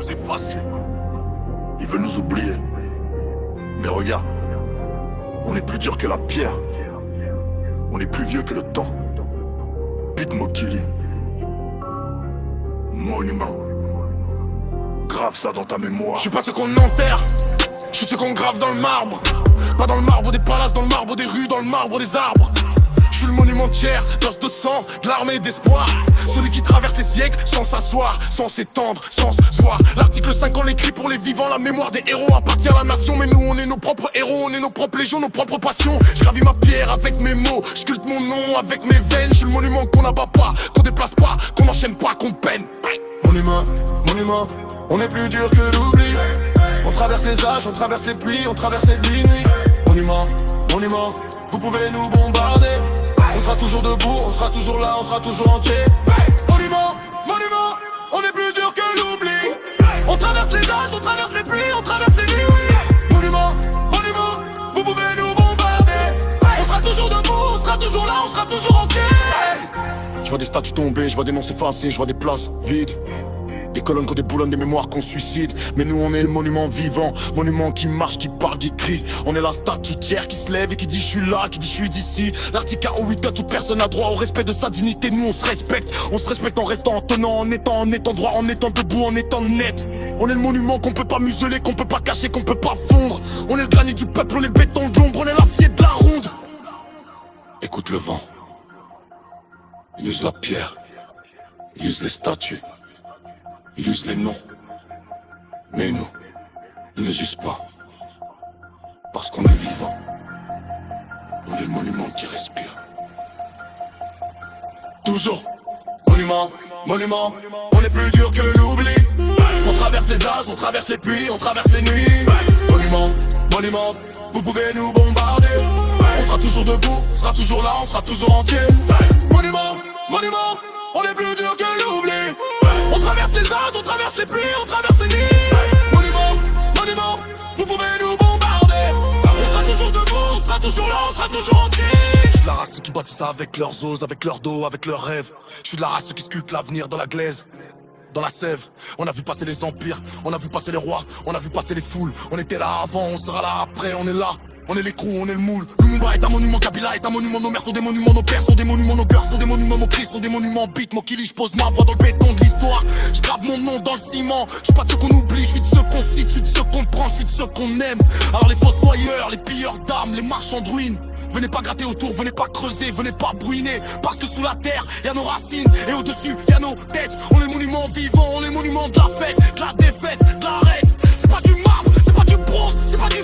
nous effacer. Ils veulent nous oublier. Mais regarde, on est plus dur que la pierre. On est plus vieux que le temps. Pete Mokili, monument. Grave ça dans ta mémoire. Je suis pas de ceux qu'on enterre, je suis de ceux qu'on grave dans le marbre. Pas dans le marbre des palaces, dans le marbre des rues, dans le marbre des arbres. Je suis le monument de chair, d'os de sang, de l'armée et d'espoir. Celui qui traverse les siècles sans s'asseoir, sans s'étendre, sans se voir. L'article 5 on l'écrit pour les vivants, la mémoire des héros appartient à la nation. Mais nous on est nos propres héros, on est nos propres légions, nos propres passions. Je gravis ma pierre avec mes mots, je culte mon nom avec mes veines. Je suis le monument qu'on n'abat pas, qu'on déplace pas, qu'on n'enchaîne pas, qu'on peine. Monument, monument, on est plus dur que l'oubli. On traverse les âges, on traverse les pluies, on traverse les nuits. Monument, monument, vous pouvez nous bombarder. On sera toujours debout, on sera toujours là, on sera toujours entier. Monument, monument, on est plus dur que l'oubli. On traverse les âges, on traverse les pluies, on traverse les nuits. Monument, monument, vous pouvez nous bombarder. On sera toujours debout, on sera toujours là, on sera toujours entier. Je vois des statues tomber, je vois des noms s'effacer, je vois des places vides. Des colonnes qu'on déboulonne, des mémoires qu'on suicide. Mais nous on est le monument vivant, monument qui marche, qui parle, qui crie. On est la statutière qui se lève et qui dit je suis là, qui dit je suis d'ici. L'article 8 toute personne a droit au respect de sa dignité. Nous on se respecte en restant, en tenant, en étant droit, en étant debout, en étant net. On est le monument qu'on peut pas museler, qu'on peut pas cacher, qu'on peut pas fondre. On est le granit du peuple, on est le béton de l'ombre, on est l'acier de la ronde. Écoute le vent, il use la pierre, il use les statues, il use les noms. Mais nous, ils ne usent pas. Parce qu'on est vivant. On est le monument qui respire. Toujours monument, monument, on est plus dur que l'oubli. On traverse les âges, on traverse les pluies, on traverse les nuits. Monument, monument, vous pouvez nous bombarder. On sera toujours debout, on sera toujours là, on sera toujours entier. Monument, monument, on est plus dur que l'oubli. On traverse les âges, on traverse les pluies, on traverse les nuits. Monument, monument, vous pouvez nous bombarder. On sera toujours debout, on sera toujours là, on sera toujours entier. Je suis de la race ceux qui bâtissent ça avec leurs os, avec leur dos, avec leurs rêves. Je suis de la race ceux qui sculptent l'avenir dans la glaise, dans la sève. On a vu passer les empires, on a vu passer les rois, on a vu passer les foules. On était là avant, on sera là après, on est là. On est l'écrou, on est le moule. Lumumba est un monument, Kabila est un monument. Nos mères sont des monuments, nos pères sont des monuments. Nos cœurs sont des monuments, nos cris sont des monuments. Beat, Mokili, j'pose ma voix dans le béton de l'histoire. J'grave mon nom dans le ciment. J'suis pas de ceux qu'on oublie, j'suis de ceux qu'on cite, j'suis de ceux qu'on prend, j'suis de ceux qu'on aime. Alors les fossoyeurs, les pilleurs d'âmes, les marchands de ruines, venez pas gratter autour, venez pas creuser, venez pas bruiner. Parce que sous la terre, y'a nos racines et au-dessus, y'a nos têtes. On est monuments vivants, on est monuments de la fête, de la défaite, de la raide. C'est pas du marbre, c'est pas du bronze, c'est pas du